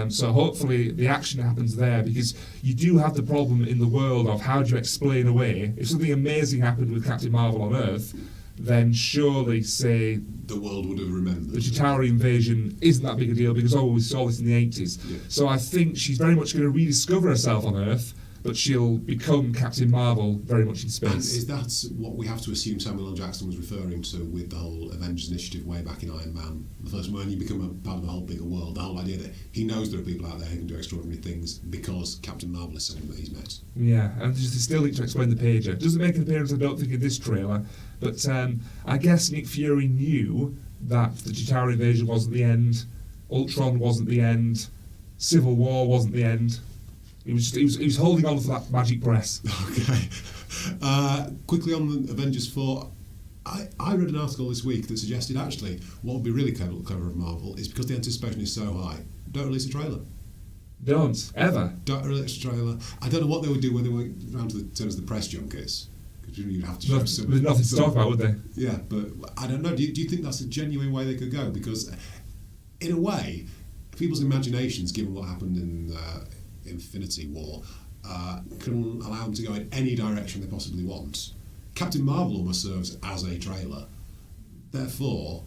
So hopefully the action happens there, because you do have the problem in the world of how do you explain away if something amazing happened with Captain Marvel on Earth, then surely say the world would have remembered. the Chitauri invasion isn't that big a deal because we saw this in the 80s. Yeah. So I think she's very much going to rediscover herself on Earth, but she'll become Captain Marvel very much in space. And is that what we have to assume Samuel L. Jackson was referring to with the whole Avengers initiative way back in Iron Man? The first one, when you become a part of a whole bigger world, the whole idea that he knows there are people out there who can do extraordinary things because Captain Marvel is someone that he's met. Yeah, and just still need to explain the pager. Doesn't make an appearance, I don't think, in this trailer, but I guess Nick Fury knew that the Chitauri invasion wasn't the end, Ultron wasn't the end, Civil War wasn't the end. He was holding on for that magic press. Okay. Quickly on the Avengers 4, I read an article this week that suggested actually what would be really clever of Marvel is because the anticipation is so high, don't release a trailer. Don't, ever. Don't release a trailer. I don't know what they would do when they went round to the turn of the press junkets. Because you'd have to show some. There's nothing to talk about, would they? Yeah, but I don't know. Do you think that's a genuine way they could go? Because in a way, people's imaginations, given what happened in Infinity War, can allow them to go in any direction they possibly want. Captain Marvel almost serves as a trailer. Therefore,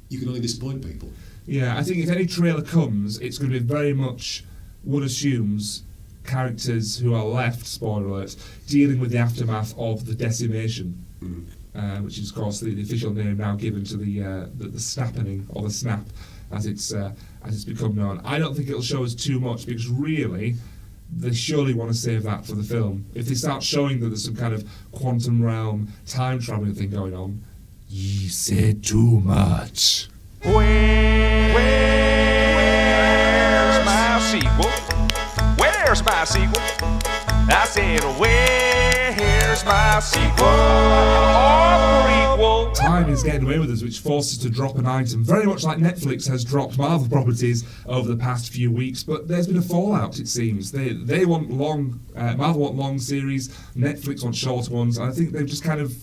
you can only disappoint people. Yeah, I think if any trailer comes, it's going to be very much, one assumes, characters who are left, spoiler alert, dealing with the aftermath of the decimation, which is, of course, the official name now given to the snappening, or the snap, as it's become known. I don't think it'll show us too much, because really, they surely want to save that for the film. If they start showing that there's some kind of quantum realm time traveling thing going on, you said too much. Where's my sequel? Where's my sequel? I said, where's my sequel? Or prequel? Time is getting away with us, which forces us to drop an item, very much like Netflix has dropped Marvel properties over the past few weeks. But there's been a fallout, it seems. They want long, Marvel want long series, Netflix want shorter ones, and I think they've just kind of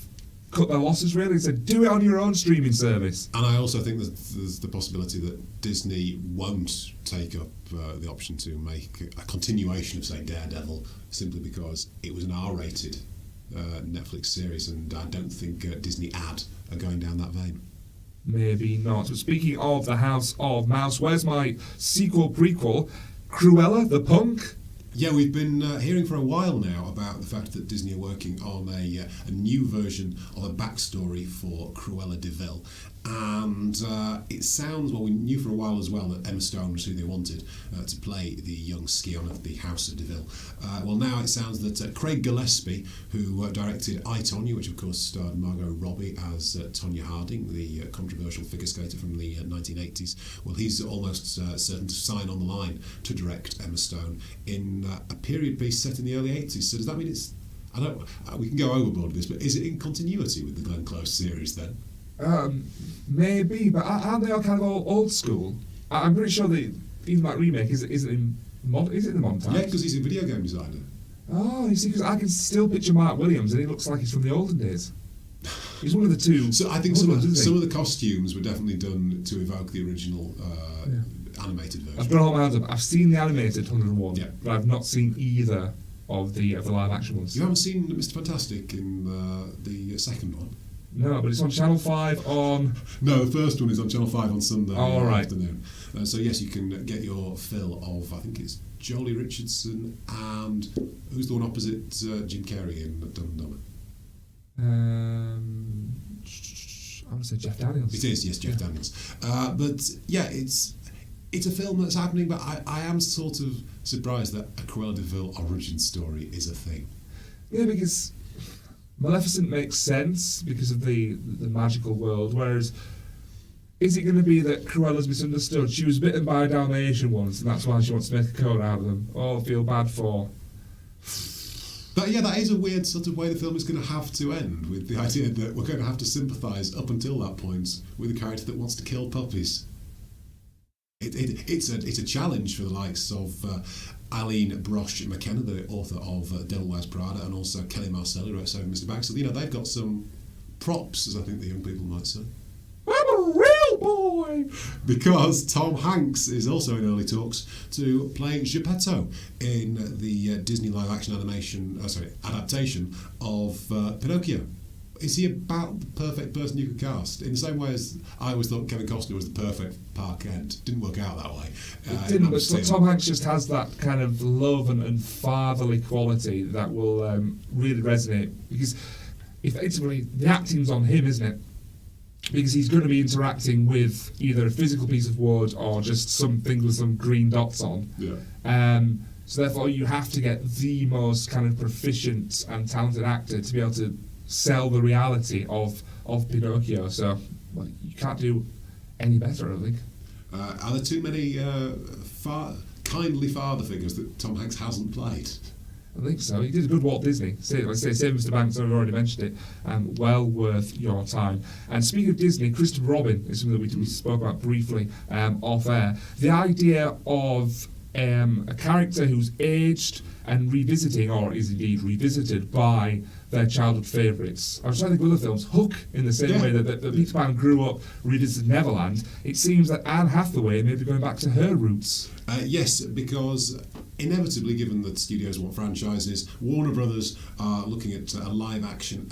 cut their losses really and said, do it on your own streaming service. And I also think that there's the possibility that Disney won't take up the option to make a continuation of, say, Daredevil, simply because it was an R-rated Netflix series, and I don't think Disney are going down that vein. Maybe not. But speaking of the House of Mouse, where's my sequel prequel, Cruella the Punk? Yeah, we've been hearing for a while now about the fact that Disney are working on a new version of a backstory for Cruella de Vil. And it sounds, well, we knew for a while as well that Emma Stone was who they wanted to play the young scion of the House of de Vil. Well, now it sounds that Craig Gillespie, who directed I, Tonya, which of course starred Margot Robbie as Tonya Harding, the controversial figure skater from the 1980s, well, he's almost certain to sign on the line to direct Emma Stone in a period piece set in the early 80s. So does that mean it's... we can go overboard with this, but is it in continuity with the Glenn Close series then? Maybe, but aren't they all kind of all old school? I'm pretty sure that even that remake is it in the modern times? Yeah, because he's a video game designer. Oh, you see, because I can still picture Mark Williams, and he looks like he's from the olden days. He's one of the two. So I think some of the costumes were definitely done to evoke the original animated version. I've got all my hands up. I've seen the animated 101, Yeah. but I've not seen either of the live action ones. You haven't seen Mr. Fantastic in the second one? No, but it's on Channel 5 on... No, the first one is on Channel 5 on Sunday afternoon. So yes, you can get your fill of, I think it's Jolie Richardson and who's the one opposite Jim Carrey in Dumb and Dumber? I want to say Jeff Daniels. It is, yes, Jeff Daniels. But yeah, it's a film that's happening, but I am sort of surprised that a Cruella de Vil origin story is a thing. Yeah, because Maleficent makes sense because of the magical world, whereas is it going to be that Cruella's misunderstood? She was bitten by a Dalmatian once, and that's why she wants to make a coat out of them. Oh, I feel bad for. But yeah, that is a weird sort of way the film is going to have to end, with the idea that we're going to have to sympathise up until that point with a character that wants to kill puppies. It's a challenge for the likes of Eileen Brosh McKenna, the author of Devil Wears Prada, and also Kelly Marcelli, who wrote Saving Mr. Banks. So, they've got some props, as I think the young people might say. I'm a real boy! Because Tom Hanks is also in early talks to play Geppetto in the Disney live-action adaptation of Pinocchio. Is he about the perfect person you could cast? In the same way as I always thought Kevin Costner was the perfect Pa Kent. Didn't work out that way. It didn't, but Tom Hanks just has that kind of love and fatherly quality that will really resonate. Because effectively, the acting's on him, isn't it? Because he's going to be interacting with either a physical piece of wood or just something with some green dots on. Yeah. So therefore, you have to get the most kind of proficient and talented actor to be able to sell the reality of Pinocchio. So, well, you can't do any better, I think. Are there too many kindly father figures that Tom Hanks hasn't played? I think so. He did a good Walt Disney. Like I say, Saving Mr. Banks, I've already mentioned it. Well worth your time. And speaking of Disney, Christopher Robin is something that we spoke about briefly off air. The idea of a character who's aged and revisiting, or is indeed revisited by their childhood favourites. I was trying to think of other films. Hook, in the same way that Peter Pan grew up, revisited Neverland. It seems that Anne Hathaway may be going back to her roots. Yes, because inevitably, given that studios want franchises, Warner Brothers are looking at a live-action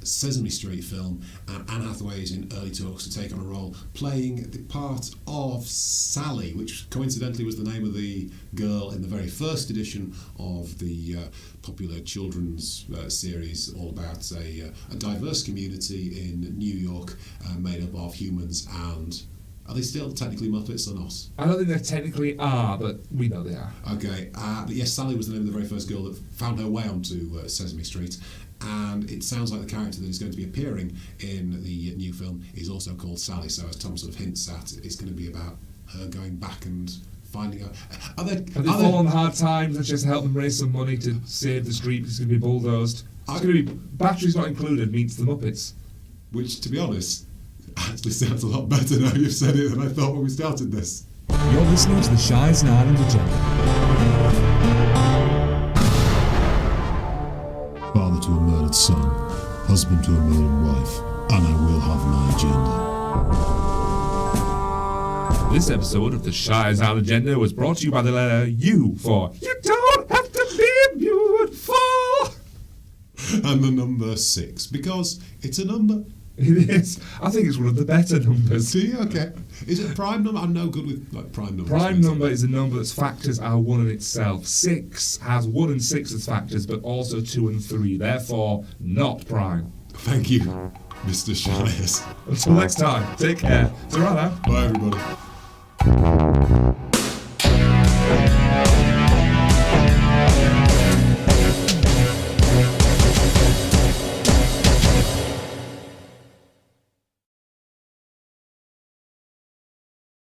Sesame Street film, and Anne Hathaway is in early talks to take on a role playing the part of Sally, which coincidentally was the name of the girl in the very first edition of the popular children's series all about a diverse community in New York made up of humans and... Are they still technically Muppets or not? I don't think they technically are, but we know they are. Okay, but yes, Sally was the name of the very first girl that found her way onto Sesame Street, and it sounds like the character that is going to be appearing in the new film is also called Sally, so as Tom sort of hints at, it's going to be about her going back and finding out... Have they fallen on hard times and just help them raise some money to save the street because it's going to be bulldozed? It's going to be Batteries Not Included meets the Muppets. Which, to be honest... actually sounds a lot better now you've said it than I thought when we started this. You're listening to the Shires and Island Agenda. Father to a murdered son, husband to a million wife, and I will have my agenda. This episode of the Shires Our Agenda was brought to you by the letter U for You Don't Have to Be Beautiful. And the number 6, because it's a number. It is. I think it's one of the better numbers. Do you? Okay. Is it a prime number? I'm no good with prime numbers. Prime number is a number that's factors are 1 in itself. 6 has 1 and 6 as factors, but also 2 and 3. Therefore, not prime. Thank you, Mr. Shires. Until next time, take care. Ta-ra now. Bye, everybody.